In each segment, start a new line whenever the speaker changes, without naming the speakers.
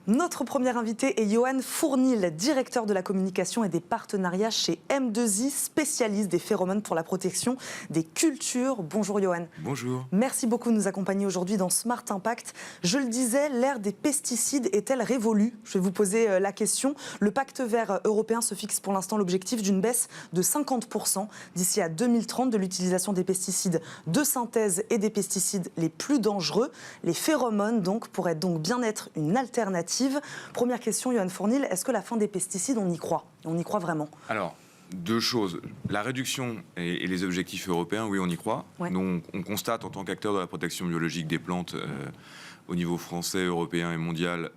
Notre premier invité est Johan Fournil, directeur de la communication et des partenariats chez M2I, spécialiste des phéromones pour la protection des cultures. Bonjour Johan.
Bonjour.
Merci beaucoup de nous accompagner aujourd'hui dans Smart Impact. Je le disais, l'ère des pesticides est-elle révolue? Je vais vous poser la question. Le pacte vert européen se fixe pour l'instant l'objectif d'une baisse de 50% d'ici à 2030 de l'utilisation des pesticides de synthèse et des pesticides les plus dangereux. Les phéromones donc pourraient donc bien être une alternative. Première question, Johan Fournil, est-ce que la fin des pesticides, on y croit? On y croit vraiment?
Alors, deux choses. La réduction et les objectifs européens, oui, on y croit.
Ouais.
Donc, on constate en tant qu'acteur de la protection biologique des plantes, au niveau français, européen et mondial,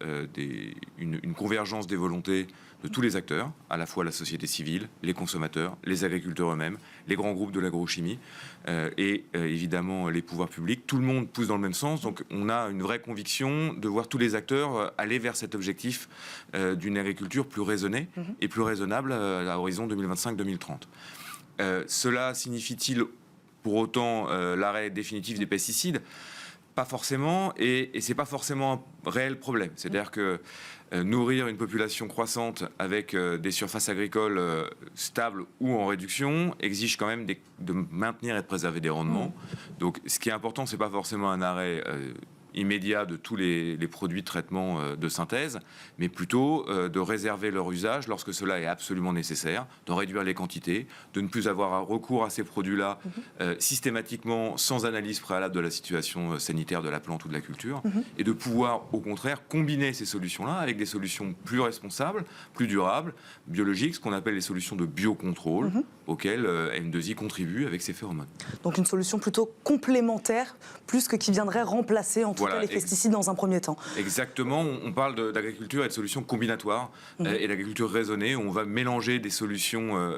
une convergence des volontés de tous les acteurs, à la fois la société civile, les consommateurs, les agriculteurs eux-mêmes, les grands groupes de l'agrochimie et évidemment les pouvoirs publics. Tout le monde pousse dans le même sens, donc on a une vraie conviction de voir tous les acteurs aller vers cet objectif d'une agriculture plus raisonnée et plus raisonnable à horizon 2025-2030. Cela signifie-t-il pour autant l'arrêt définitif des pesticides ? Pas forcément, et c'est pas forcément un réel problème. C'est-à-dire que nourrir une population croissante avec des surfaces agricoles stables ou en réduction exige quand même de maintenir et de préserver des rendements. Donc, ce qui est important, c'est pas forcément un arrêt immédiat de tous les produits de traitement de synthèse, mais plutôt de réserver leur usage lorsque cela est absolument nécessaire, de réduire les quantités, de ne plus avoir recours à ces produits-là systématiquement sans analyse préalable de la situation sanitaire de la plante ou de la culture, et de pouvoir au contraire combiner ces solutions-là avec des solutions plus responsables, plus durables, biologiques, ce qu'on appelle les solutions de biocontrôle, auxquelles M2I contribue avec ses phéromones.
Donc une solution plutôt complémentaire, plus que qui viendrait remplacer en tout cas les pesticides dans un premier temps.
Exactement, on parle d'agriculture et de solutions combinatoires et d'agriculture raisonnée, où on va mélanger des solutions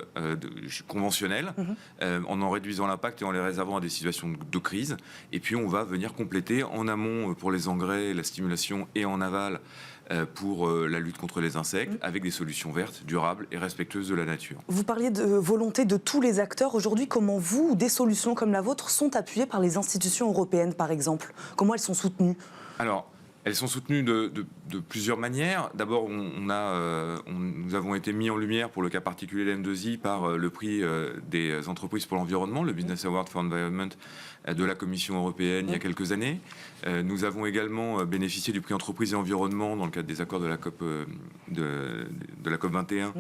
conventionnelles en réduisant l'impact et en les réservant à des situations de crise. Et puis on va venir compléter en amont pour les engrais, la stimulation, et en aval pour la lutte contre les insectes, avec des solutions vertes, durables et respectueuses de la nature.
Vous parliez de volonté de tous les acteurs. Aujourd'hui, comment vous, ou des solutions comme la vôtre, sont appuyées par les institutions européennes, par exemple? Comment elles sont soutenues?
Alors, elles sont soutenues de plusieurs manières. D'abord, nous avons été mis en lumière pour le cas particulier de M2I par le prix des entreprises pour l'environnement, le Business Award for Environment de la Commission européenne il y a quelques années. Nous avons également bénéficié du prix Entreprise et Environnement dans le cadre des accords de la COP, de la COP 21.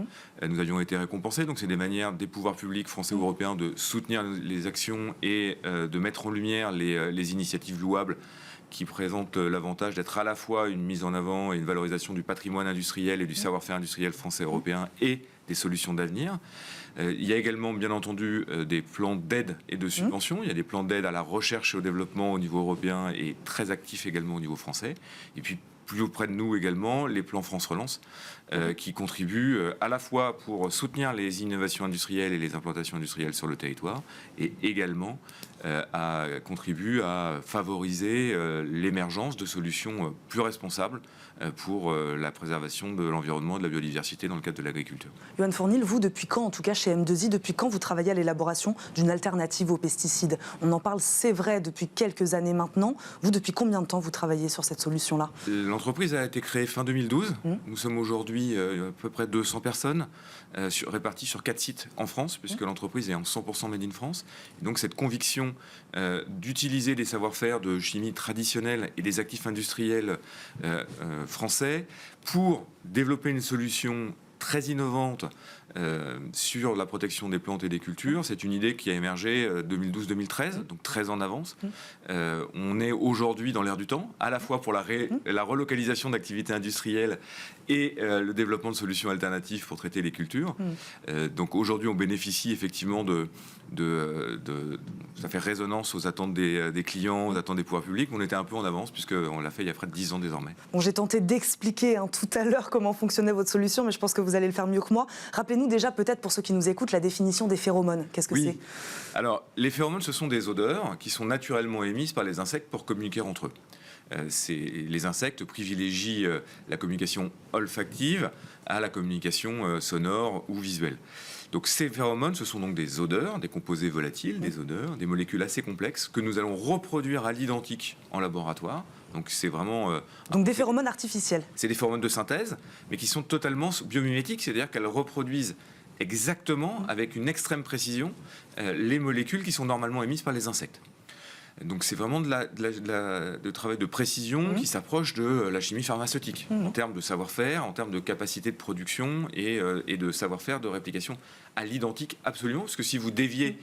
Nous avions été récompensés. Donc, c'est des manières des pouvoirs publics français ou européens de soutenir les actions et de mettre en lumière les initiatives louables qui présente l'avantage d'être à la fois une mise en avant et une valorisation du patrimoine industriel et du savoir-faire industriel français et européen et des solutions d'avenir. Il y a également, bien entendu, des plans d'aide et de subvention. Il y a des plans d'aide à la recherche et au développement au niveau européen et très actifs également au niveau français. Et puis, plus auprès de nous également, les plans France Relance qui contribuent à la fois pour soutenir les innovations industrielles et les implantations industrielles sur le territoire et également contribuent à favoriser l'émergence de solutions plus responsables pour la préservation de l'environnement et de la biodiversité dans le cadre de l'agriculture.
Johan Fournil, vous, depuis quand, en tout cas chez M2I, depuis quand vous travaillez à l'élaboration d'une alternative aux pesticides? On en parle, c'est vrai, depuis quelques années maintenant. Vous, depuis combien de temps vous travaillez sur cette solution-là?
L'entreprise a été créée fin 2012. Nous sommes aujourd'hui à peu près 200 personnes réparties sur 4 sites en France, puisque l'entreprise est en 100% made in France. Et donc cette conviction d'utiliser des savoir-faire de chimie traditionnelle et des actifs industriels français pour développer une solution très innovante sur la protection des plantes et des cultures. C'est une idée qui a émergé 2012-2013, donc très en avance. On est aujourd'hui dans l'air du temps, à la fois pour la relocalisation d'activités industrielles et le développement de solutions alternatives pour traiter les cultures. Donc aujourd'hui, on bénéficie effectivement ça fait résonance aux attentes des clients, aux attentes des pouvoirs publics. On était un peu en avance puisqu'on l'a fait il y a près de 10 ans désormais.
Bon, j'ai tenté d'expliquer tout à l'heure comment fonctionnait votre solution, mais je pense que vous allez le faire mieux que moi. Rappelez-nous déjà, peut-être pour ceux qui nous écoutent, la définition des phéromones. Qu'est-ce que c'est?
Alors, les phéromones, ce sont des odeurs qui sont naturellement émises par les insectes pour communiquer entre eux. Les insectes privilégient la communication olfactive à la communication sonore ou visuelle. Donc ces phéromones, ce sont donc des odeurs, des composés volatiles, des odeurs, des molécules assez complexes que nous allons reproduire à l'identique en laboratoire. Donc c'est vraiment...
Donc des phéromones artificiels.
C'est des phéromones de synthèse, mais qui sont totalement biomimétiques, c'est-à-dire qu'elles reproduisent exactement, avec une extrême précision, les molécules qui sont normalement émises par les insectes. Donc c'est vraiment de travail de précision qui s'approche de la chimie pharmaceutique, en termes de savoir-faire, en termes de capacité de production et de savoir-faire de réplication à l'identique absolument, parce que si vous déviez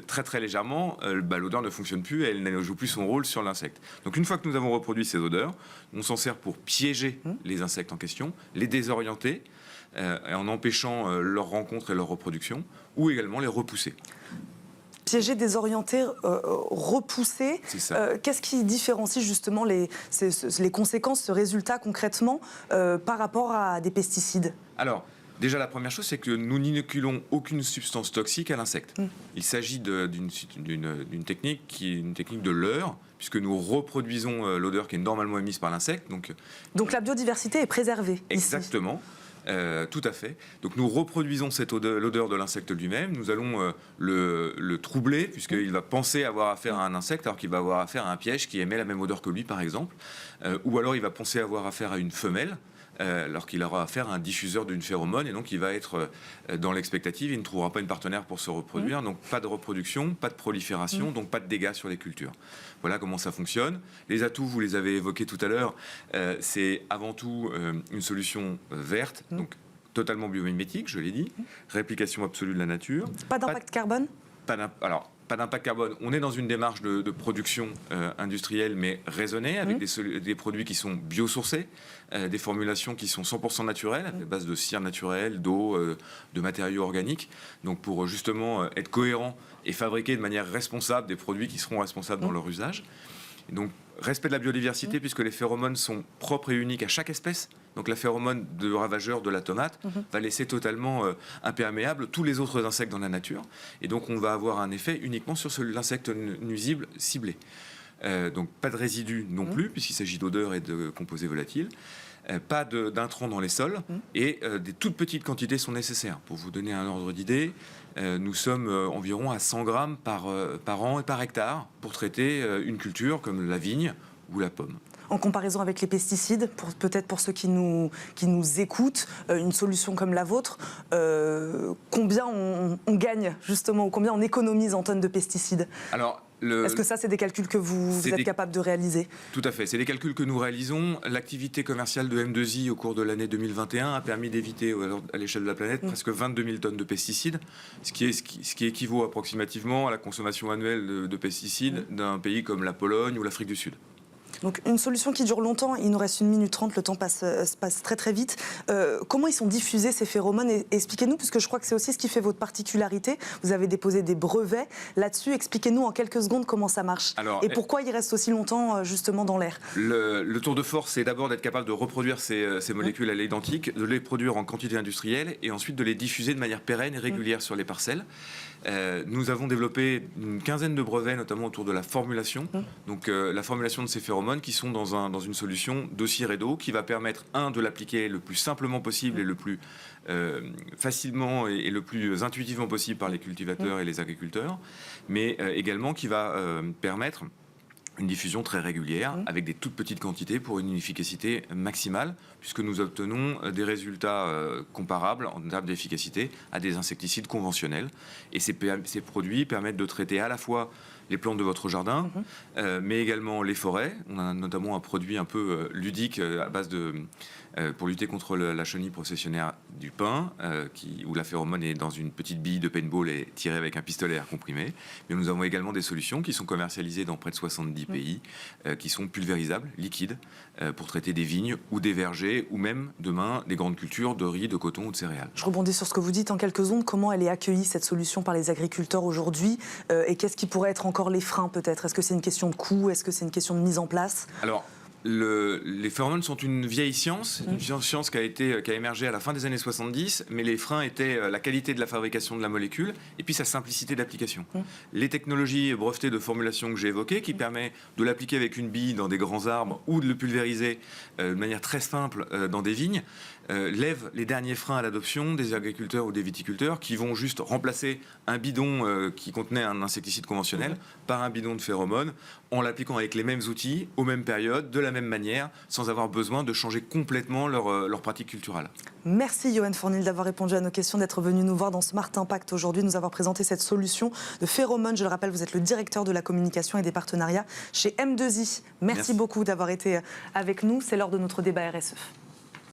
très très légèrement, l'odeur ne fonctionne plus et elle ne joue plus son rôle sur l'insecte. Donc une fois que nous avons reproduit ces odeurs, on s'en sert pour piéger les insectes en question, les désorienter, en empêchant leur rencontre et leur reproduction, ou également les repousser.
Piéger, désorienter, repousser. Qu'est-ce qui différencie justement les conséquences, ce résultat concrètement, par rapport à des pesticides ?
Alors, déjà, la première chose, c'est que nous n'inoculons aucune substance toxique à l'insecte. Il s'agit d'une technique qui est une technique de leurre, puisque nous reproduisons l'odeur qui est normalement émise par l'insecte. Donc
la biodiversité est préservée.
Exactement.
Ici.
Tout à fait. Donc nous reproduisons l'odeur de l'insecte lui-même. Nous allons le troubler, puisqu'il va penser avoir affaire à un insecte, alors qu'il va avoir affaire à un piège qui émet la même odeur que lui, par exemple. Ou alors il va penser avoir affaire à une femelle, alors qu'il aura affaire à un diffuseur d'une phéromone, et donc il va être dans l'expectative, il ne trouvera pas une partenaire pour se reproduire, donc pas de reproduction, pas de prolifération, donc pas de dégâts sur les cultures. Voilà comment ça fonctionne. Les atouts, vous les avez évoqués tout à l'heure, c'est avant tout une solution verte, donc totalement biomimétique, je l'ai dit, réplication absolue de la nature.
Pas d'impact carbone ?
Pas d'impact carbone. On est dans une démarche de production industrielle, mais raisonnée, avec des produits qui sont biosourcés, des formulations qui sont 100% naturelles, à base de cire naturelle, d'eau, de matériaux organiques. Donc pour justement être cohérent et fabriquer de manière responsable des produits qui seront responsables dans leur usage. Et donc, respect de la biodiversité, puisque les phéromones sont propres et uniques à chaque espèce. Donc la phéromone de ravageur de la tomate va laisser totalement imperméable tous les autres insectes dans la nature. Et donc on va avoir un effet uniquement sur l'insecte nuisible ciblé. Donc pas de résidus non plus, puisqu'il s'agit d'odeurs et de composés volatiles. Pas d'intrants dans les sols. Et des toutes petites quantités sont nécessaires. Pour vous donner un ordre d'idée, nous sommes environ à 100 grammes par an et par hectare pour traiter une culture comme la vigne ou la pomme.
En comparaison avec les pesticides, peut-être pour ceux qui nous écoutent, une solution comme la vôtre, combien on gagne justement, ou combien on économise en tonnes de pesticides ?
Alors,
est-ce que ça, c'est des calculs que vous êtes capable de réaliser ?
Tout à fait, c'est des calculs que nous réalisons. L'activité commerciale de M2I au cours de l'année 2021 a permis d'éviter à l'échelle de la planète presque 22 000 tonnes de pesticides, ce qui équivaut approximativement à la consommation annuelle de pesticides d'un pays comme la Pologne ou l'Afrique du Sud.
Donc une solution qui dure longtemps, il nous reste 1 minute 30, le temps passe très très vite. Comment ils sont diffusés ces phéromones ? Expliquez-nous, puisque je crois que c'est aussi ce qui fait votre particularité. Vous avez déposé des brevets là-dessus. Expliquez-nous en quelques secondes comment ça marche. Et pourquoi ils restent aussi longtemps justement dans l'air.
Le tour de force, c'est d'abord d'être capable de reproduire ces molécules à l'identique, de les produire en quantité industrielle et ensuite de les diffuser de manière pérenne et régulière sur les parcelles. Nous avons développé une quinzaine de brevets, notamment autour de la formulation. Donc la formulation de ces phéromones qui sont dans une solution de cire et d'eau qui va permettre, de l'appliquer le plus simplement possible et le plus facilement et le plus intuitivement possible par les cultivateurs et les agriculteurs, mais également qui va permettre une diffusion très régulière avec des toutes petites quantités pour une efficacité maximale, puisque nous obtenons des résultats comparables en termes d'efficacité à des insecticides conventionnels. Et ces produits permettent de traiter à la fois les plantes de votre jardin, mais également les forêts. On a notamment un produit un peu ludique à base pour lutter contre la chenille processionnaire du pin, où la phéromone est dans une petite bille de paintball et tirée avec un pistolet à air comprimé. Mais nous avons également des solutions qui sont commercialisées dans près de 70 pays, qui sont pulvérisables, liquides, pour traiter des vignes ou des vergers, ou même demain des grandes cultures de riz, de coton ou de céréales.
Je rebondis sur ce que vous dites en quelques secondes. Comment elle est accueillie, cette solution, par les agriculteurs aujourd'hui, et qu'est-ce qui pourrait être encore les freins peut-être ? Est-ce que c'est une question de coût ? Est-ce que c'est une question de mise en place ?
Alors, Les phéromones sont une vieille science, une science qui a émergé à la fin des années 70, mais les freins étaient la qualité de la fabrication de la molécule et puis sa simplicité d'application. Les technologies brevetées de formulation que j'ai évoquées, qui permet de l'appliquer avec une bille dans des grands arbres ou de le pulvériser de manière très simple dans des vignes, lèvent les derniers freins à l'adoption des agriculteurs ou des viticulteurs qui vont juste remplacer un bidon qui contenait un insecticide conventionnel par un bidon de phéromones en l'appliquant avec les mêmes outils, aux mêmes périodes, de la même manière, sans avoir besoin de changer complètement leur pratique culturelle.
Merci Yoann Fournil d'avoir répondu à nos questions, d'être venu nous voir dans Smart Impact aujourd'hui, nous avoir présenté cette solution de phéromones. Je le rappelle, vous êtes le directeur de la communication et des partenariats chez M2I. Merci beaucoup d'avoir été avec nous. C'est l'heure de notre débat RSE.